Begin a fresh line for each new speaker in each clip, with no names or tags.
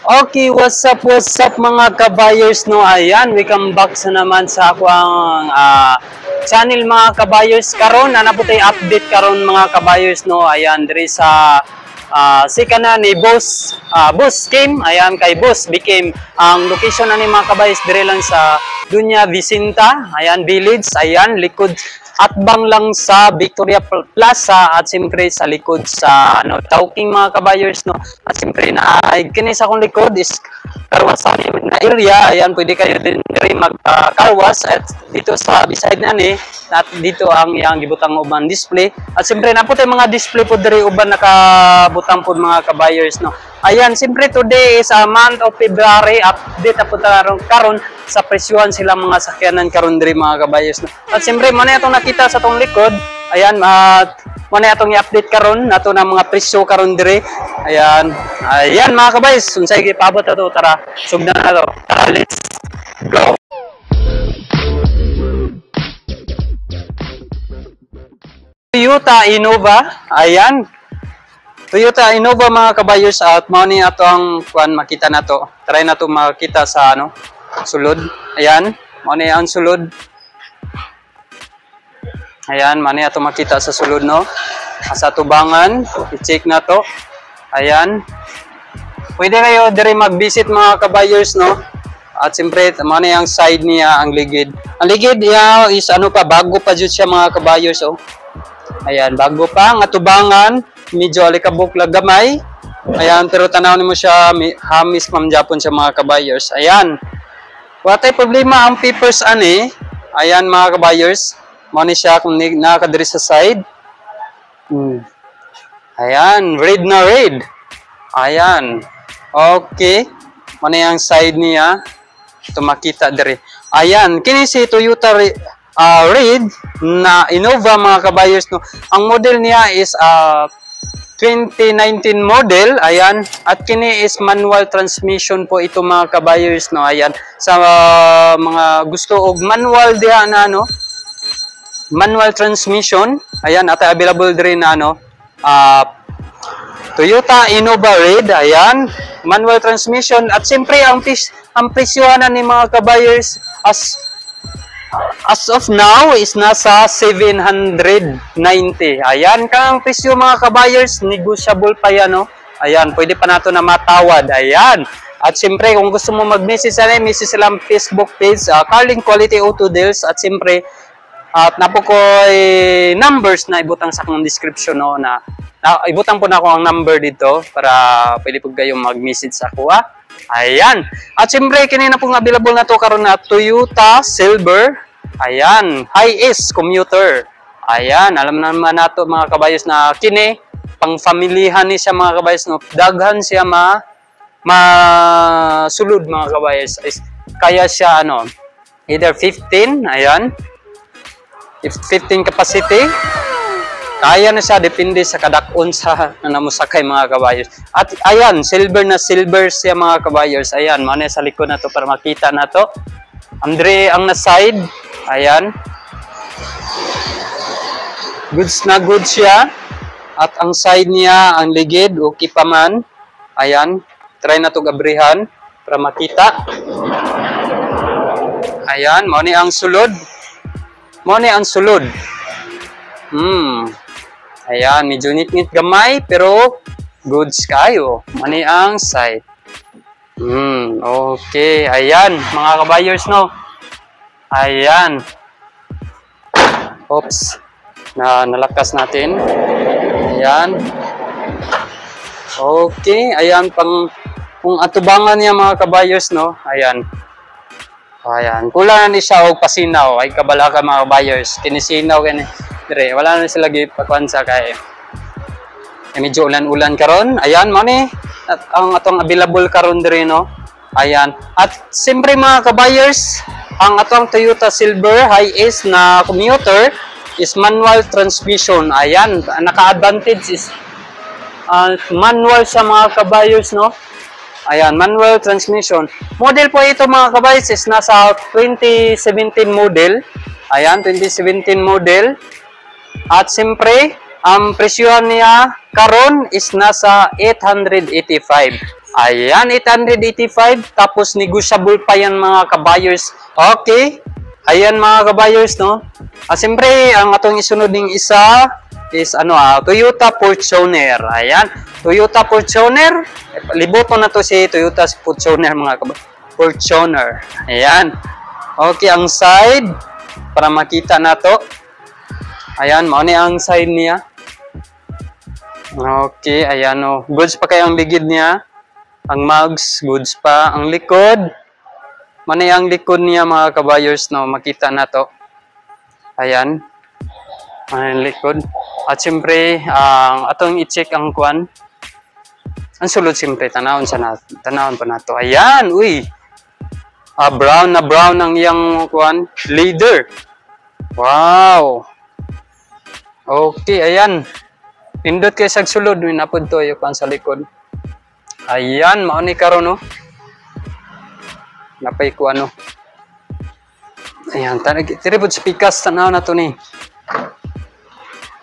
Okay, what's up mga kabayers no? Ayan, welcome back sa naman sa ako ang channel mga kabayers karon. Ana po tay update karon mga kabayers no. Ayan, diri sa sikana ni Boss Kim. Ayan, kay Boss Bikim. Ang location na ni mga kabayers diri lang sa Dunya Vicenta. Ayan, Village. Ayan, likod atbang lang sa Victoria Plaza at siyempre sa likod sa Tawking mga kabayers no. At siyempre na kini sa akong likod is karwasan na area. Ayan, pwede kayo din mag-carwas at dito sa beside na ni at dito ang iyang gibutang uban display. At siyempre na po tayo mga display po diri uban nakabutang po mga kabayers no. Ayan, siyempre today is a month of February. Update na po karon sa presyuhan sila mga sakyanan karon diri mga kabayers no. At siyempre mo na itong nakita sa tong likod. Ayan, at mo na itong i-update karon nato na mga presyo karon diri. Ayan. Ayan mga kabayers, unsay gipabot ato, tara sugdan na to. Tara, let's go. Toyota Innova. Ayan. Toyota Innova mga kabayers at mao ni ato ang kuan makita nato. Try na to makita sa sulod. Ayan, mao ni ang sulod. Ayan, mao ni ato makita sa sulod no. Sa tubangan, i-check na to. Ayan. Pwede kayo diri mag-visit mga kabayers no. At siyempre mao ni ang side niya, ang ligid. Ang ligid niya is bago pa jud siya mga kabayers oh. Ayan, bago pa nga tubangan. Medyo alikabok lang gamay. Ayan, pero tanaw nimo siya hamis mamjapon siya mga kabayers. Ayan. Watay problema ang papers ani. Ayan mga kabayers. Mao ni siya kung nakadiri sa side. Ayan, red na red. Ayan. Okay. Mao ni ang side niya. Ito makita diri. Ayan, kini si Toyota red na Innova mga kabayers no. Ang model niya is 2019 model, ayan, at kini is manual transmission po ito mga kabayers no. Ayan, sa mga gusto og manual diha na manual transmission, ayan, at available din na Toyota Innova Red, ayan, manual transmission. At siyempre ang presyohan ni mga kabayers as of now is nasa 790. Ayan, kang presyo mga kabayers, negotiable pa yan no. Ayan, pwede pa nato na matawad. Ayan. At siyempre kung gusto mo mag-message sa message silang Facebook page, Carling Quality Auto Deals. At siyempre at napo ko numbers na ibutang sa akong description no, na ibutang po na ako ang number dito para pwede po kayong mag-message sa ako Ayan. At siyempre kinina pong available na to karon na Toyota Silver. Ayan, high-S commuter. Ayan, alam naman nato mga kabayos na kini pang-familihan ni siya mga kabayos no. Daghan siya masulod mga kabayos. Kaya siya either 15, ayan. 15 capacity. Kaya na siya, depende sa kadakon sa namusakay mga kabayers. At ayan, silver na silver siya mga kabayers. Ayan, muna sa likod na to para makita na to. Andre ang na side. Ayan. Goods na good siya. At ang side niya, ang ligid, okay pa man. Ayan, try na to gabrihan para makita. Ayan, muna ang sulod. Muna ang sulod. Ayan, medyo nit-nit gamay pero goods kayo. Mani ang side. Okay. Ayan, mga kabayers no. Ayan. Oops. Nalakas natin. Ayan. Okay. Ayan, kung atubangan niya mga kabayers no. Ayan. Ayan. Kulang na ni siya og pasinaw. Ay kabala ka mga kabayers. Kinisinaw kani. Dire, wala na sila gipakuan sa kay medyo ulan-ulan karon. Ayan mo ni ang atong available karon dire no. Ayan. At siyempre mga kabayers, ang atong Toyota Silver high-S na commuter is manual transmission. Ayan, naka-advantage is manual sa mga kabayers no. Ayan, manual transmission. Model po ito mga kabayers is nasa 2017 model. Ayan, 2017 model. At siyempre, ang presyohan niya karon is nasa 885. Ayan, 885. Tapos negotiable pa yan mga kabayers. Okay. Ayan mga kabayers, no? Siyempre, ang atong isunod ng isa is Toyota Fortuner. Ayan, Toyota Fortuner. Libuto na to si Toyota Fortuner mga kabayers. Fortuner. Ayan. Okay, ang side para makita na to. Ayan, mao ni ang side niya. Okay, ayan o. Goods pa kaya ang ligid niya. Ang mugs, goods pa. Ang likod. Mani ang likod niya mga kabayers, no? Makita na to. Ayan. Ang likod. At siyempre, atong i-check ang kwan. Ang sulod siyempre, tanawon pa na to. Ayan, uy. Brown na brown ang iyang kwan. Leather. Wow. Okay, ayan. Pindot kayo sa sulod, minapod to yung sa likod. Ayan, mauni karon no. Napay ko ano. Ayan, tiripod sa pikas, tanaw na to ni.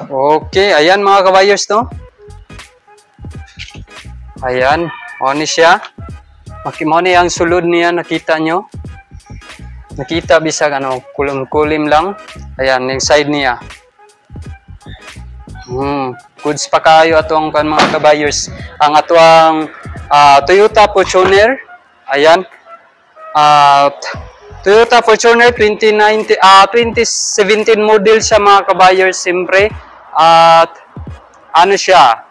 Okay, ayan mga kabayers no. Ayan, mauni siya. Mauni ang sulod niya, nakita nyo. Nakita bisag kulim-kulim lang. Ayan, yung side niya. Goods pa kayo atong mga kabayers. Ang atong Toyota Fortuner. Ayan. Toyota Fortuner 2017 model siya mga kabayers siyempre. At ano siya?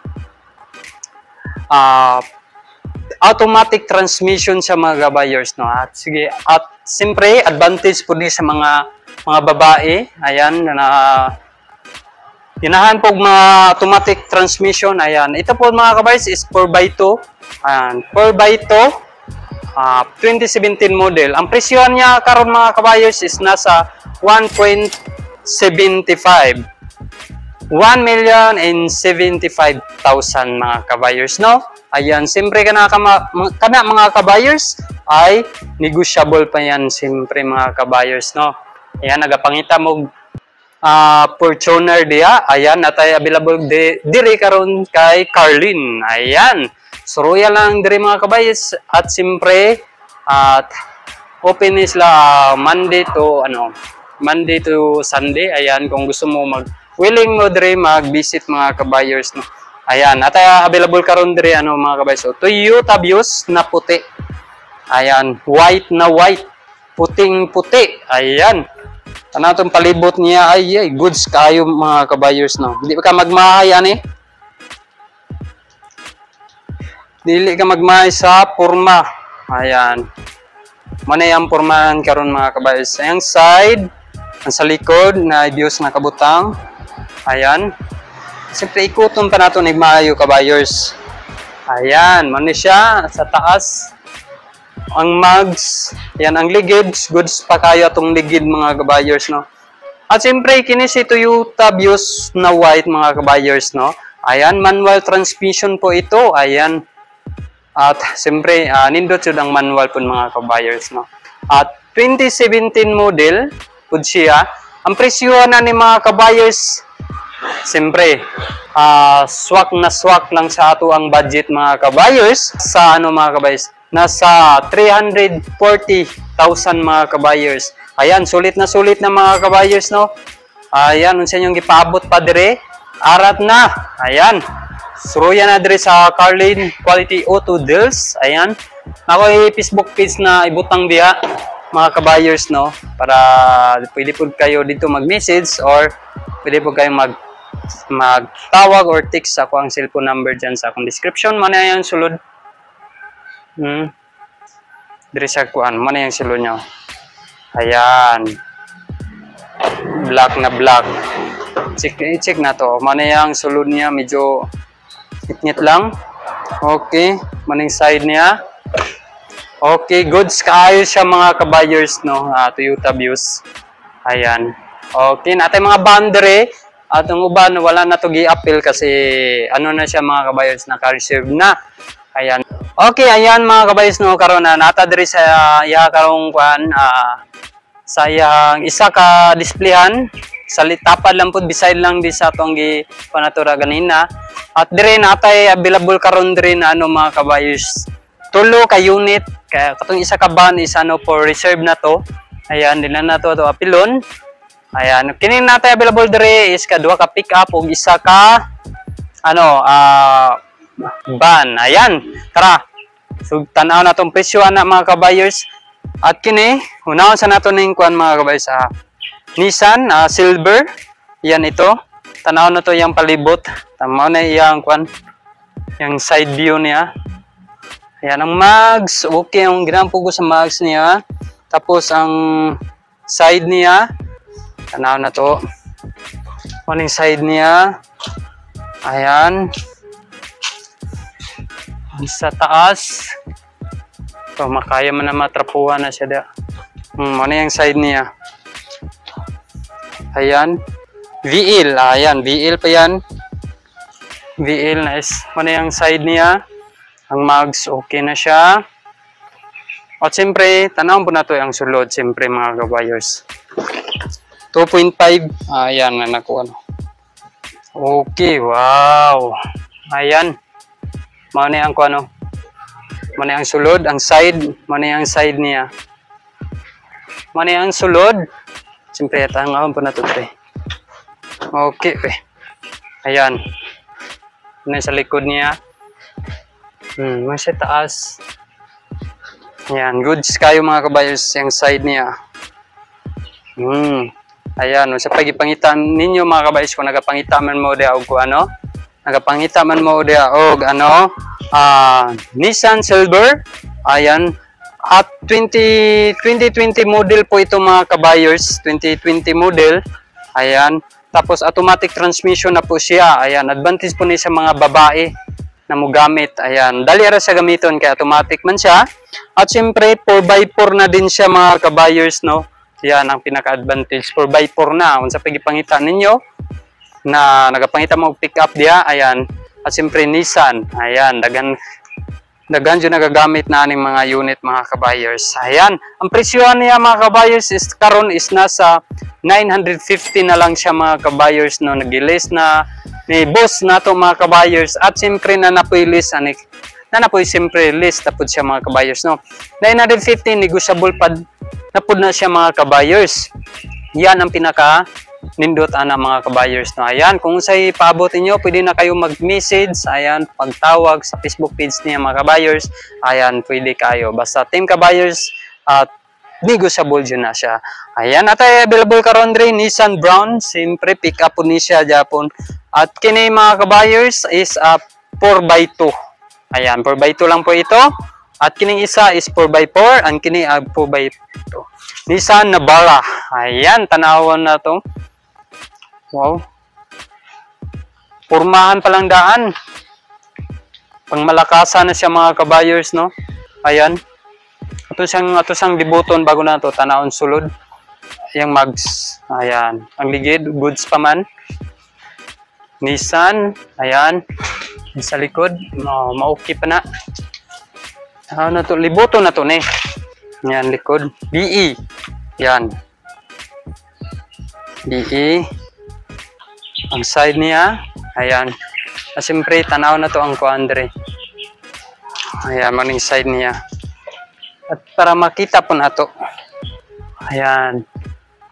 Automatic transmission siya mga kabayers, no? At sige, at siyempre advantage po din sa mga babae. Ayan na Ginahan po mga automatic transmission. Ayan. Ito po mga kabayers is 4x2. Ayan. 4x2. 2017 model. Ang presyohan niya karon mga kabayers is nasa 1.75. 1,075,000 mga kabayers, no? Ayan. Siyempre kana mga kabayers ay negotiable pa yan. Siyempre mga kabayers, no? Ayan. Nagapangita mo Fortuner diya. Ayan, natay available diri karon kay Carlin. Ayan. So royal lang diri mga kabayers at siyempre at open is Monday to Sunday. Ayan, kung gusto mo willing mo diri mag-visit mga kabayers, no. Ayan, natay available karon diri mga kabayers. So, Toyota Vios na puti. Ayan, white na white, puting-puti. Ayan. Ano itong palibot niya ay goods kayo mga kabayers, no. Hindi ka magmahay Dili ka magmahay sa porma. Ayan. Manay ang pormahan karon mga kabayers. Ayang side, ang sa likod na views na kabutang. Ayan. Siyempre ikuton pa nato nagmaayo kabayers. Ayan, mani siya sa taas. Ang mugs, yan ang ligid, goods pa kayo atong ligid mga kabayers, no. At siyempre kini si Toyota Vios na white mga kabayers, no. Ayan, manual transmission po ito. Ayan. At siyempre nindot jud ang manual po mga kabayers, no. At 2017 model pud siya. Ang presyo na ni mga kabayers siyempre swak na swak lang sa ato ang budget mga kabayers sa mga kabayers. Nasa 340,000 mga kabayers. Ayan, sulit na mga kabayers, no. Ayan, unsa inyong gipaabot pa dire? Arat na. Ayan. Suruya na dire sa Carlin Quality Auto Deals. Ayan. Ako Facebook page na ibutang diha mga kabayers, no, para pwede po kayo dito mag-message or pwede po kayo magtawag or text ako ang cellphone number dyan sa akong description. Mana yan sulod. Diri sa kuan, mana yung silo nyo. Ayan. Black na black. I-check na to. Mana yung sulod niya, medyo itnit lang. Okay. Mana yung side niya. Okay, goods kaayos siya mga kabayers, no. Toyota Vios. Ayan. Okay, natay mga boundary. At ang uban, wala na to gi-appeal kasi na siya mga kabayers, naka-reserve na. Ayan. Okay, ayan mga kabayers, no, karon na nata diri sa karong kuan sa iyang isa ka displayhan sa litapad lang pud beside lang di sa atong gi panatura ganina. At dire natay available karon dire na mga kabayers tulo ka unit. Kaya katong isa ka van is ano for reserve na to. Ayan, din na to apilon. Ayan, kini natay available dire is ka duha ka pick up ug isa ka ano van. Ayan, tara. So tan-aw na tong presyo ana mga kabayers. At kini, unahon sa nato ning kuan mga kabayers Nissan Silver. Yan ito. Tanaw na to yung palibot. Tama na yung kuan, yung side view niya. Ayan ang mags. Okay, ang ginampo ko sa mags niya. Tapos ang side niya. Tanaw na to. Kuning side niya. Ayan. Sa taas. So, makaya man na matrapuhan na siya da. Ano yung side niya? Ayan. VL. Ayan. VL pa yan. VL nice. Ano yung side niya? Ang mags okay na siya. At siyempre, tanawin po na ito yung sulod. Siyempre mga kabayers. 2.5. Ayan. Naku, ano. Okay. Wow. Ayan. Mana ang ano? Mana ang sulod, ang side, mana ang side niya. Mana ang sulod. Siyempre, tangawin po na ito, pre. Okay, pre. Ayan. Ano sa likod niya. Masya taas. Ayan, goods kayo mga kabayers, yung side niya. Ayan, sa pagipangitan ninyo mga kabayers, kung nagapangitaman mo dia o ano, nagapangitaman mo dia o ano, Nissan Silver. Ayan. At 2020 model po ito mga kabayers. 2020 model. Ayan. Tapos automatic transmission na po siya. Ayan. Advantage po niya sa mga babae na mo gamit. Ayan. Dali ara sa gamiton kaya automatic man siya. At siyempre 4x4 na din siya mga kabayers, no. Yan ang pinaka-advantage. 4x4 na. Kung sa pagipangitan ninyo na nagapangita mo pick up dia. Ayan. At siyempre Nissan, ayan, dagan dyan nagagamit na aning mga unit mga kabayers. Ayan, ang presyohan niya mga kabayers is karon is nasa 950 na lang siya mga kabayers, no. Nag-list na ni boss nato mga kabayers at siyempre na napoy list anik. Na napoy siyempre list tapos siya mga kabayers, no. 950 negotiable pa napod na siya mga kabayers. Yan ang pinaka nindot ana mga kabayers, no. Ayan, kung sa'y paabotin nyo, pwede na kayo mag-message, ayan, pagtawag sa Facebook page niya mga kabayers, ayan, pwede kayo. Basta Team Kabayers at negotiable dyan na siya. Ayan, at available karon rin Nissan Brown, siyempre pick up po ni siya Japon. At kini mga kabayers is 4x2. Ayan, 4x2 lang po ito. At kining isa is 4x4, ang kini 4x2. Nissan Navara. Ayan, tanawan na to. Wow. Purmahan palang daan. Pangmalakasan na siya mga kabayers, no. Ayan. Ato siyang dibuton bago na to tanawon sulod. Yang mags. Ayan. Ang ligid goods pa man. Nissan. Ayan. Sa likod, ma-okay pa na. Ano to? Libuton na to ni. Ayan, likod. BE. Yan. BE. Ang side niya. Ayan. Siyempre, tanaw na to ang kuandre. Ayan, maning side niya. At para makita po na to. Ayan.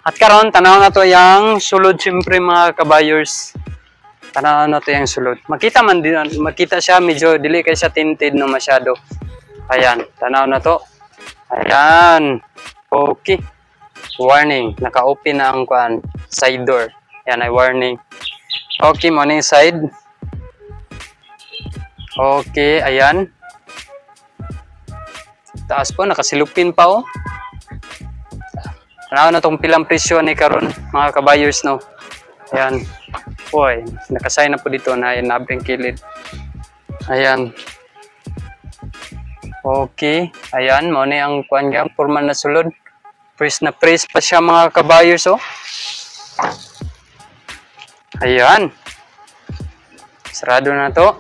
At karon tanaw na to yung sulod siyempre mga kabayers. Tanaw na to yung sulod. Makita man din, makita siya medyo dili kay siya tinted no masyado. Ayan, tanaw na to. Ayan. Okay. Warning, naka-open na ang kuan side door. Ayan ay warning. Okay, mo na yung side. Okay, ayan. Taas po, nakasilupin pa oh. Tanaw na tong pilang presyo ni karon mga kabayers, no. Ayan. Boy, nakasay na po dito na ayan, nabring kilid. Ayan. Okay, ayan, mo na ang kuan nga formal na sulod. Press na press pa siya mga kabayers, oh. Ayan. Sarado na to.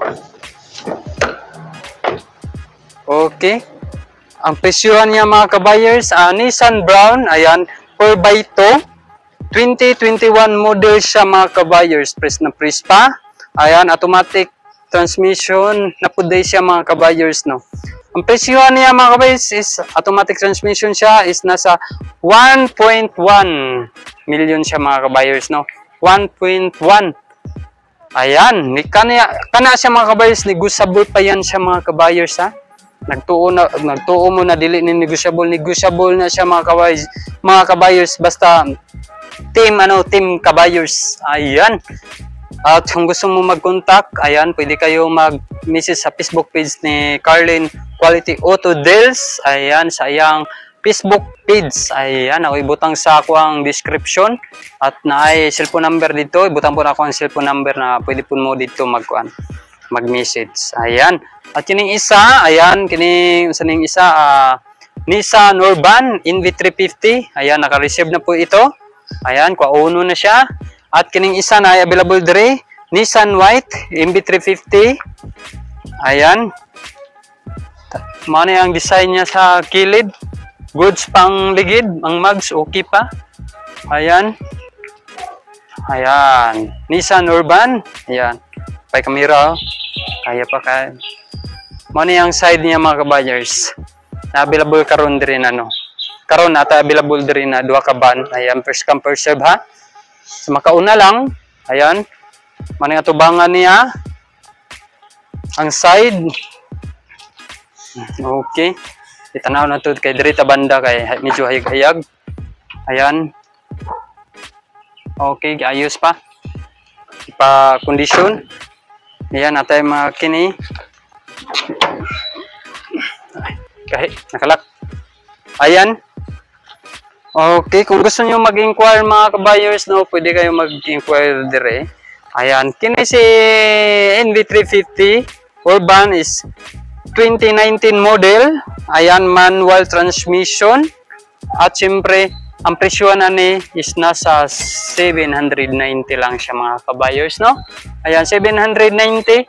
Okay. Ang presyohan niya mga kabayers, Nissan Brown, ayan, 4x2. 2021 model siya mga kabayers. Press na press pa. Ayan, automatic transmission. Napuday siya mga kabayers, no. Ang presyo niya mga kabayos is automatic transmission siya is nasa 1.1 million siya mga kabayos, no? 1.1. Ayan, kana siya mga kabayos, negotiable pa yan siya mga kabayos, ha? Nagtuo mo na dili ni negotiable na siya mga kabayos basta team kabayos. Ayan. At kung gusto mo mag-contact, ayan, pwede kayo mag-message sa Facebook page ni Carlin Quality Auto Deals. Ayan, sa iyang Facebook page. Ayan, ako ibutang sa ako ang description. At naay cellphone number dito. Ibutang po na ako ang cellphone number na pwede po mo dito mag-message. Ayan. At kining isa, ayan, kining isa, Nissan Urban NV350. Ayan, naka-receive na po ito. Ayan, kauno na siya. At kining isa na ay available dire, Nissan White NV350. Ayan. Mano ang design niya sa kilid. Goods pang ligid, ang mags okay pa. Ayan. Ayan. Nissan Urban. Ayan. Pay kamera. Kaya pa kaya. Mano ang side niya mga kabayers. Na available karon dire na no. Karon ata available dire na duha ka van. Ayan, first come first serve ha. So, makauna lang, ayan, maning atubangan niya, ang side, okay, itanaw na ito kay dirita banda kay medyo hayag-hayag, ayan, okay, ayos pa, ipa-condition, ayan, natay mga kini, kahit, nakalak, ayan. Okay, kung gusto niyo mag-inquire mga kabayers, no, pwede kayo mag-inquire dire. Ayan, kini si NV350 Urban is 2019 model. Ayan, manual transmission. At siyempre, ang presyo na ni is nasa 790 lang siya mga kabayers, no? Ayan, 790.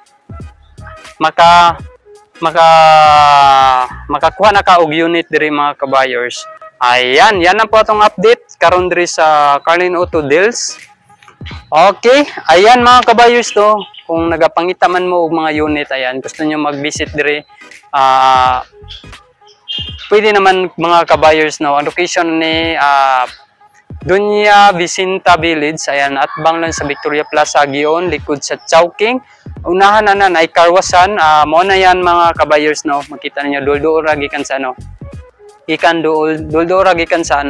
Makakuha na ka og unit dire mga kabayers. Ayan, yan na po itong update karon diri sa Carlin Auto Deals. Okay, ayan mga kabayos to. Kung nagapangita man mo og mga unit, ayan, gusto niyo mag-visit diri, pwede naman mga kabayos, no. Ang location ni Dunya Vicenta Village, ayan, at banglan sa Victoria Plaza Gion, likod sa Chowking. Unahan na ay Karwasan, mo na yan mga kabayos, no. Makita niyo duldo ra gikan sa ano. Ikan dul-dura gikan sa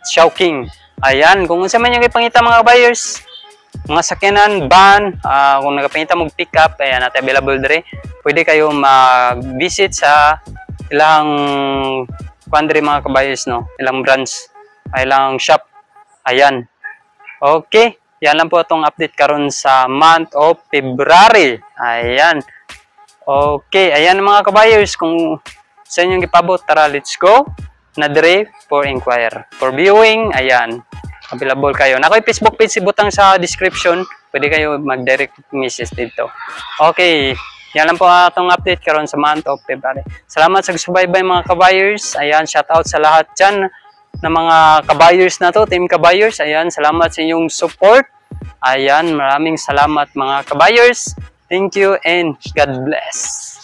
Chowking. Ayan, kung unsa man yung ipangita mga buyers, mga sakyanan, van, kung nagapangita mong pick up, ayan, natin available dire. Pwede kayo mag-visit sa ilang country mga kabayers, no? Ilang branch, ilang shop. Ayan. Okay, yan lang po itong update karon sa month of February. Ayan. Okay, ayan mga kabayers, kung sa inyong ipabot, tara, let's go na dire for inquire. For viewing, ayan, available kayo. Nakoy Facebook page, ibutang sa description. Pwede kayo mag-direct message dito. Okay, yan lang po atong update karon sa month of February. Salamat sa subaybay mga kabayers. Ayan, shout out sa lahat dyan na mga kabayers na to, team kabayers. Ayan, salamat sa inyong support. Ayan, maraming salamat mga kabayers. Thank you and God bless.